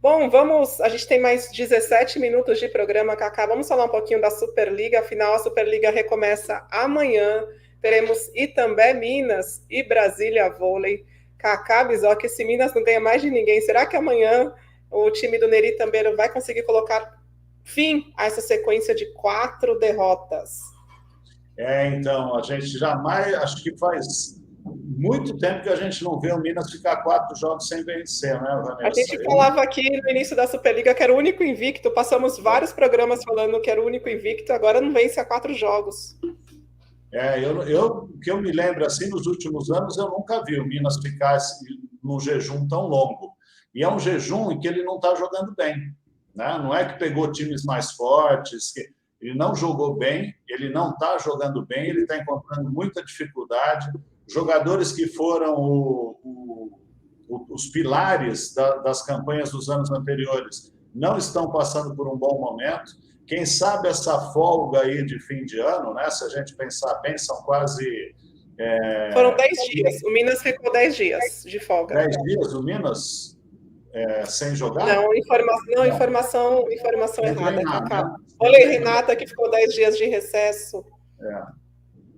Bom, vamos. A gente tem mais 17 minutos de programa, Cacá. Vamos falar um pouquinho da Superliga. Afinal, a Superliga recomeça amanhã. Teremos Itambé Minas e Brasília Vôlei. Cacá Bizoc, esse Minas não ganha mais de ninguém. Será que amanhã o time do Neri Tambeiro vai conseguir colocar fim a essa sequência de 4 derrotas? Então, a gente jamais, acho que faz muito tempo que a gente não vê o Minas ficar 4 jogos sem vencer, né, A Vanessa? gente falava aqui no início da Superliga que era o único invicto, passamos vários programas falando que era o único invicto, agora não vence há 4 jogos. O que eu me lembro, assim, nos últimos anos, eu nunca vi o Minas ficar num jejum tão longo. E é um jejum em que ele não está jogando bem, né? Não é que pegou times mais fortes, que ele não jogou bem, ele não está jogando bem, ele está encontrando muita dificuldade. Jogadores que foram os pilares das campanhas dos anos anteriores não estão passando por um bom momento. Quem sabe essa folga aí de fim de ano, né? Se a gente pensar bem, são quase... Foram 10 dias. O Minas ficou 10 dias de folga. 10 dias o Minas sem jogar? Não, informação errada, treinar, Cacá. né? Olha, Renata, que ficou 10 dias de recesso.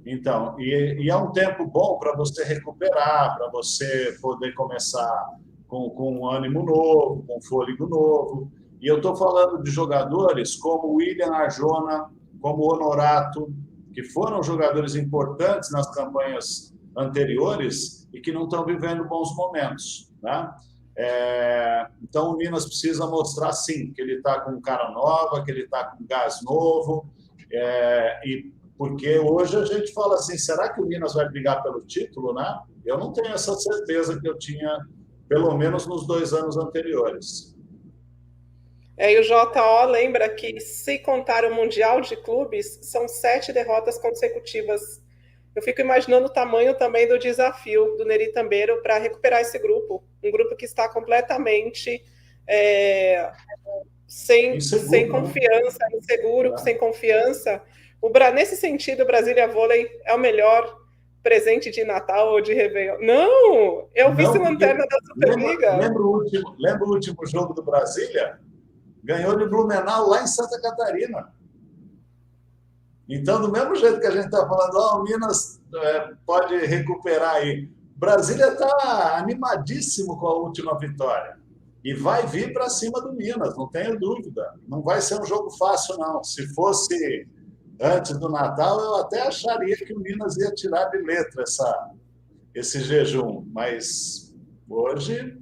Então, e é um tempo bom para você recuperar, para você poder começar com um ânimo novo, com um fôlego novo. E eu estou falando de jogadores como o William Arjona, como o Honorato, que foram jogadores importantes nas campanhas anteriores e que não estão vivendo bons momentos, né? Então, o Minas precisa mostrar, sim, que ele está com cara nova, que ele está com gás novo, porque hoje a gente fala assim, será que o Minas vai brigar pelo título, né? Eu não tenho essa certeza que eu tinha, pelo menos nos 2 anos anteriores. E o JO lembra que, se contar o Mundial de Clubes, são 7 derrotas consecutivas. Eu fico imaginando o tamanho também do desafio do Neri Tambeiro para recuperar esse grupo. Um grupo que está completamente sem confiança, inseguro, sem confiança. Nesse sentido, o Brasília Vôlei é o melhor presente de Natal ou de Réveillon. Não! É o vice-lanterna da Superliga. Lembra o último jogo do Brasília? Ganhou de Blumenau lá em Santa Catarina. Então, do mesmo jeito que a gente está falando, o Minas pode recuperar aí. Brasília está animadíssimo com a última vitória. E vai vir para cima do Minas, não tenho dúvida. Não vai ser um jogo fácil, não. Se fosse antes do Natal, eu até acharia que o Minas ia tirar de letra esse jejum. Mas hoje,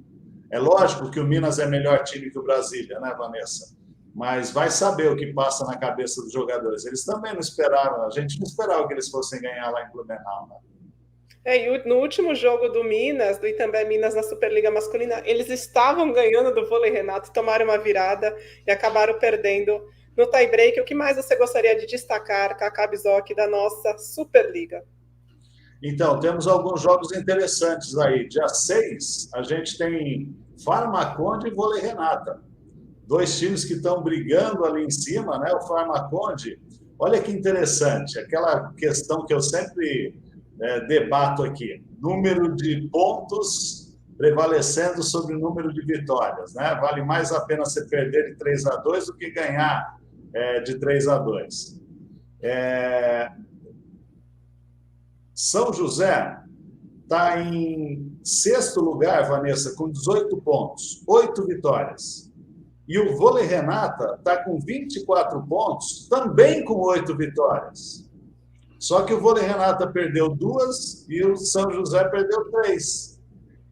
é lógico que o Minas é melhor time que o Brasília, né, Vanessa? Mas vai saber o que passa na cabeça dos jogadores. Eles também não esperaram, a gente não esperava que eles fossem ganhar lá em Blumenau, né? E no último jogo do Minas, do Itambé Minas na Superliga Masculina, eles estavam ganhando do Vôlei Renato, tomaram uma virada e acabaram perdendo no tie-break. O que mais você gostaria de destacar, Cacá Bizoc, da nossa Superliga? Então, temos alguns jogos interessantes aí. Dia 6, a gente tem Farmaconde e Vôlei Renata. 2 times que estão brigando ali em cima, né? O Farmaconde, olha que interessante, aquela questão que eu sempre debato aqui, número de pontos prevalecendo sobre o número de vitórias, né? Vale mais a pena você perder de 3-2 do que ganhar de 3-2. São José está em 6º lugar, Vanessa, com 18 pontos, 8 vitórias. E o Vôlei Renata está com 24 pontos, também com 8 vitórias. Só que o Vôlei Renata perdeu 2 e o São José perdeu 3.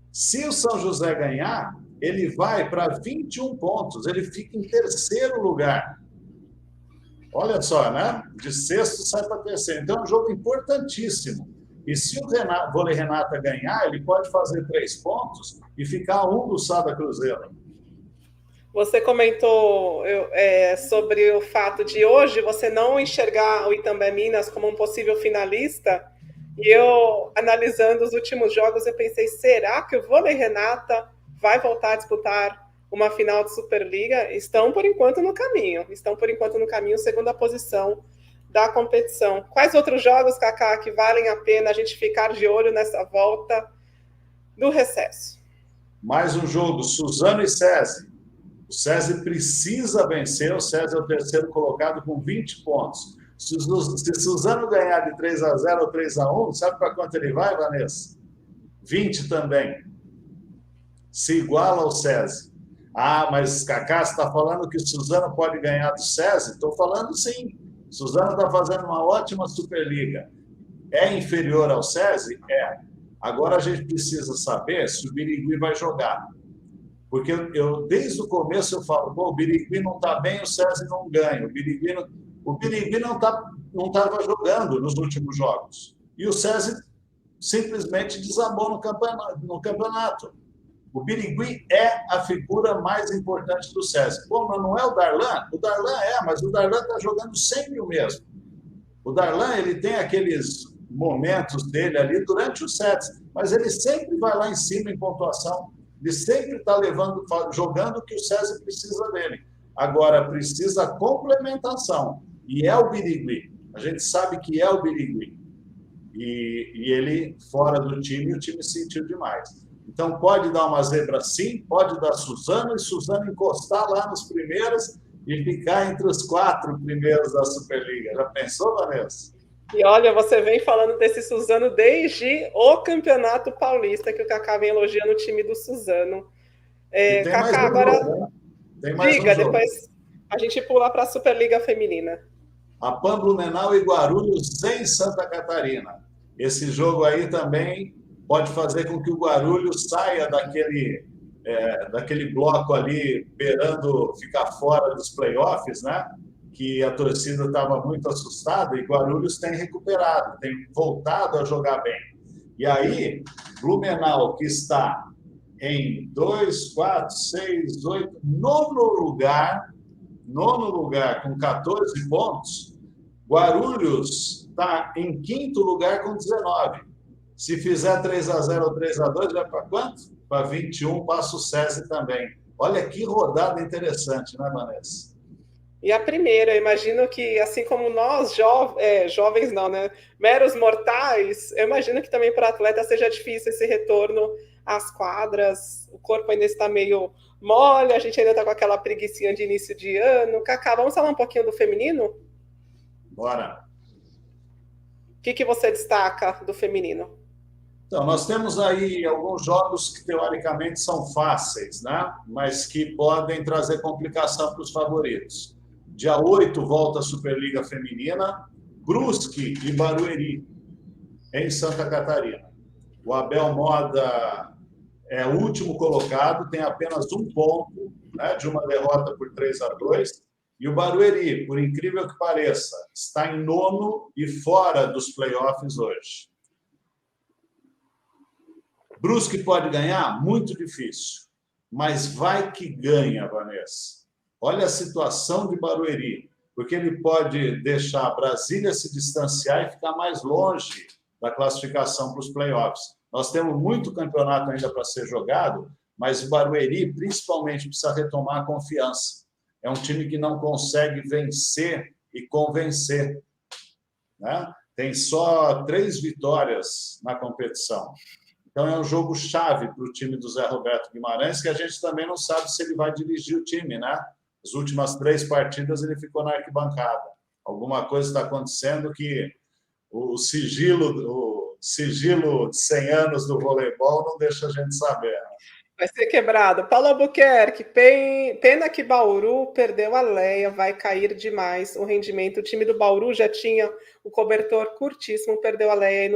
Se o São José ganhar, ele vai para 21 pontos, ele fica em 3º lugar. Olha só, né? De 6º sai para 3º. Então é um jogo importantíssimo. E se o Vôlei Renata ganhar, ele pode fazer 3 pontos e ficar a 1 do Sada Cruzeiro. Você comentou sobre o fato de hoje você não enxergar o Itambé Minas como um possível finalista. E eu, analisando os últimos jogos, eu pensei, será que o Vôlei Renata vai voltar a disputar uma final de Superliga? Estão, por enquanto, no caminho. Segunda posição da competição. Quais outros jogos, Cacá, que valem a pena a gente ficar de olho nessa volta do recesso? Mais um jogo, Suzano e SESI. O SESI precisa vencer, o SESI é o terceiro colocado com 20 pontos. Se Suzano ganhar de 3-0 ou 3-1, sabe para quanto ele vai, Vanessa? 20 também. Se iguala ao SESI. Ah, mas Cacá, você está falando que Suzano pode ganhar do SESI? Estou falando sim. Suzano está fazendo uma ótima Superliga. É inferior ao SESI? É. Agora a gente precisa saber se o Birigui vai jogar. Porque desde o começo eu falo, pô, o Birigui não está bem, o SESI não ganha. O Birigui não estava jogando nos últimos jogos. E o SESI simplesmente desabou no campeonato. O Birigui é a figura mais importante do SESI. Pô, mas não é o Darlan? O Darlan mas o Darlan está jogando sempre o mesmo. O Darlan, ele tem aqueles momentos dele ali durante os sets, mas ele sempre vai lá em cima em pontuação. Ele sempre está jogando o que o SESI precisa dele. Agora, precisa complementação. E é o Birigui. A gente sabe que é o Birigui. E ele, fora do time, o time sentiu demais. Então, pode dar uma zebra sim, pode dar Suzano, e Suzano encostar lá nos primeiros e ficar entre os 4 primeiros da Superliga. Já pensou, Vanessa? E olha, você vem falando desse Suzano desde o Campeonato Paulista, que o Cacá vem elogiando o time do Suzano. Tem Cacá, mais um agora jogo, né? Tem mais diga, um jogo. depois a gente pula para a Superliga Feminina. A PAN Blumenau e Guarulhos em Santa Catarina. Esse jogo aí também pode fazer com que o Guarulhos saia daquele bloco ali, beirando ficar fora dos playoffs, né? Que a torcida estava muito assustada, e Guarulhos tem recuperado, tem voltado a jogar bem. E aí, Blumenau, que está em 2, 4, 6, 8, nono lugar com 14 pontos, Guarulhos está em quinto lugar com 19. Se fizer 3-0 ou 3-2, vai para quanto? Para 21, passa o SESI também. Olha que rodada interessante, né, Vanessa? E a primeira, eu imagino que, assim como nós, jovens não, né? Meros mortais, eu imagino que também para atleta seja difícil esse retorno às quadras, o corpo ainda está meio mole, a gente ainda está com aquela preguicinha de início de ano. Cacá, vamos falar um pouquinho do feminino? Bora. O que você destaca do feminino? Então, nós temos aí alguns jogos que, teoricamente, são fáceis, né? Mas que podem trazer complicação para os favoritos. Dia 8, volta a Superliga Feminina, Brusque e Barueri, em Santa Catarina. O Abel Moda é o último colocado, tem apenas 1 ponto, né, de uma derrota por 3-2. E o Barueri, por incrível que pareça, está em nono e fora dos playoffs hoje. Brusque pode ganhar? Muito difícil. Mas vai que ganha, Vanessa. Olha a situação de Barueri, porque ele pode deixar Brasília se distanciar e ficar mais longe da classificação para os playoffs. Nós temos muito campeonato ainda para ser jogado, mas o Barueri, principalmente, precisa retomar a confiança. É um time que não consegue vencer e convencer, né? Tem só 3 vitórias na competição. Então, é um jogo chave para o time do Zé Roberto Guimarães, que a gente também não sabe se ele vai dirigir o time, né? As últimas 3 partidas ele ficou na arquibancada. Alguma coisa está acontecendo que o sigilo de 100 anos do voleibol não deixa a gente saber. Né? Vai ser quebrado. Paulo Albuquerque, pena que Bauru perdeu a Leia, vai cair demais o rendimento. O time do Bauru já tinha o cobertor curtíssimo, perdeu a Leia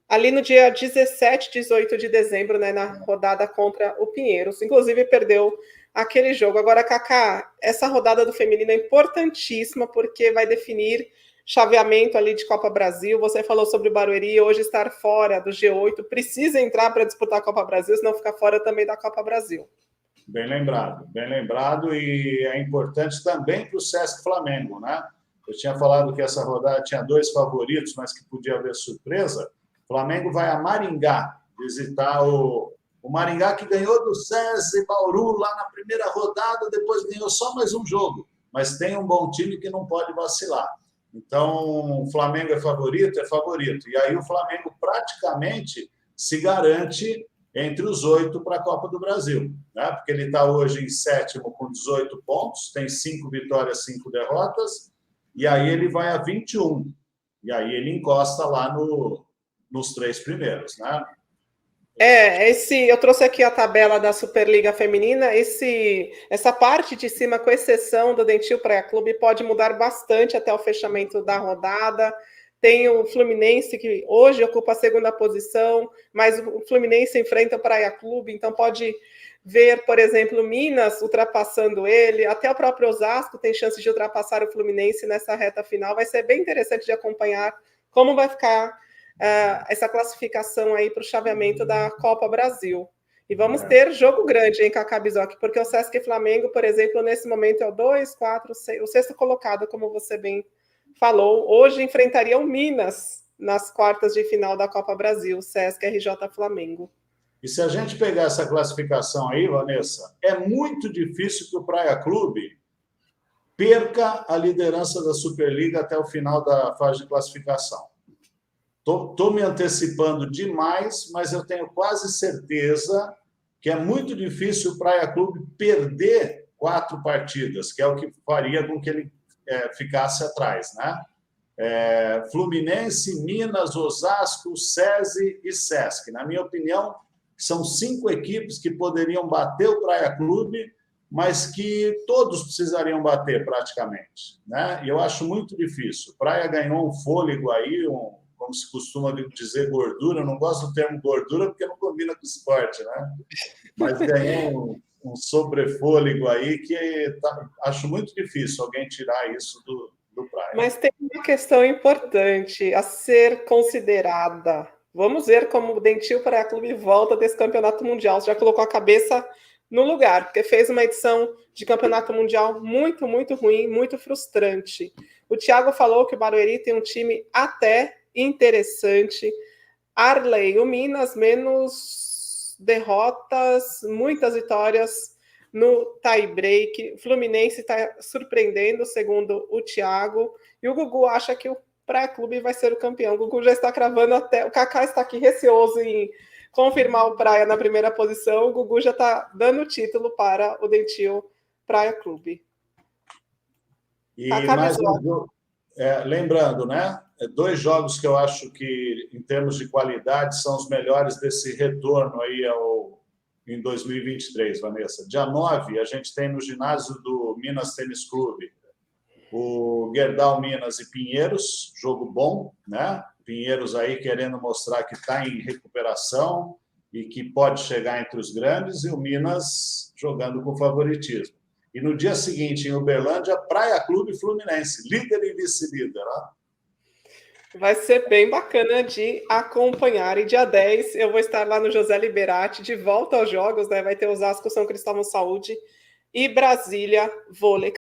ali no dia 17, 18 de dezembro, né, na rodada contra o Pinheiros. Inclusive, perdeu aquele jogo. Agora, Cacá, essa rodada do feminino é importantíssima, porque vai definir chaveamento ali de Copa Brasil. Você falou sobre o Barueri hoje estar fora do G8, precisa entrar para disputar a Copa Brasil, senão fica fora também da Copa Brasil. Bem lembrado, e é importante também para o Sesc Flamengo, né? Eu tinha falado que essa rodada tinha 2 favoritos, mas que podia haver surpresa. O Flamengo vai a Maringá visitar o Maringá, que ganhou do SESI Bauru lá na primeira rodada, depois ganhou só mais um jogo, mas tem um bom time que não pode vacilar. Então, o Flamengo é favorito. E aí o Flamengo praticamente se garante entre os 8 para a Copa do Brasil, né? Porque ele está hoje em 7º com 18 pontos, tem 5 vitórias, 5 derrotas, e aí ele vai a 21. E aí ele encosta lá nos 3 primeiros, né? Eu trouxe aqui a tabela da Superliga Feminina. Essa parte de cima, com exceção do Dentil Praia Clube, pode mudar bastante até o fechamento da rodada. Tem o Fluminense, que hoje ocupa a 2ª posição, mas o Fluminense enfrenta o Praia Clube, então pode ver, por exemplo, Minas ultrapassando ele, até o próprio Osasco tem chance de ultrapassar o Fluminense nessa reta final. Vai ser bem interessante de acompanhar como vai ficar essa classificação aí para o chaveamento da Copa Brasil. E vamos ter jogo grande, hein, Cacá Bizoc, porque o Sesc Flamengo, por exemplo, nesse momento é o 2, 4, 6, o 6º colocado, como você bem falou. Hoje enfrentaria o Minas nas quartas de final da Copa Brasil, Sesc RJ Flamengo. E se a gente pegar essa classificação aí, Vanessa, é muito difícil que o Praia Clube perca a liderança da Superliga até o final da fase de classificação. Estou me antecipando demais, mas eu tenho quase certeza que é muito difícil o Praia Clube perder 4 partidas, que é o que faria com que ele ficasse atrás, né? Fluminense, Minas, Osasco, SESI e Sesc. Na minha opinião, são 5 equipes que poderiam bater o Praia Clube, mas que todos precisariam bater praticamente, né? E eu acho muito difícil. O Praia ganhou um fôlego aí, como se costuma dizer, gordura. Eu não gosto do termo gordura porque não combina com esporte, né? Mas ganhou um sobrefôlego aí que acho muito difícil alguém tirar isso do Praia. Mas tem uma questão importante a ser considerada. Vamos ver como o Dentil Praia Clube volta desse campeonato mundial. Você já colocou a cabeça no lugar, porque fez uma edição de campeonato mundial muito, muito ruim, muito frustrante. O Thiago falou que o Barueri tem um time até interessante. Arley, o Minas, menos derrotas, muitas vitórias no tie-break. O Fluminense está surpreendendo, segundo o Thiago. E o Gugu acha que o Praia Clube vai ser o campeão. O Gugu já está cravando até... O Kaká está aqui receoso em confirmar o Praia na primeira posição. O Gugu já está dando o título para o Dentil Praia Clube. E mais lembrando, né? 2 jogos que eu acho que, em termos de qualidade, são os melhores desse retorno aí em 2023, Vanessa. Dia 9, a gente tem no ginásio do Minas Tênis Clube o Gerdau Minas e Pinheiros, jogo bom, né? Pinheiros aí querendo mostrar que está em recuperação e que pode chegar entre os grandes, e o Minas jogando com favoritismo. E no dia seguinte, em Uberlândia, Praia Clube e Fluminense, líder e vice-líder. Né? Vai ser bem bacana de acompanhar. E dia 10 eu vou estar lá no José Liberati, de volta aos jogos, né? Vai ter Osasco, São Cristóvão Saúde e Brasília Vôlei.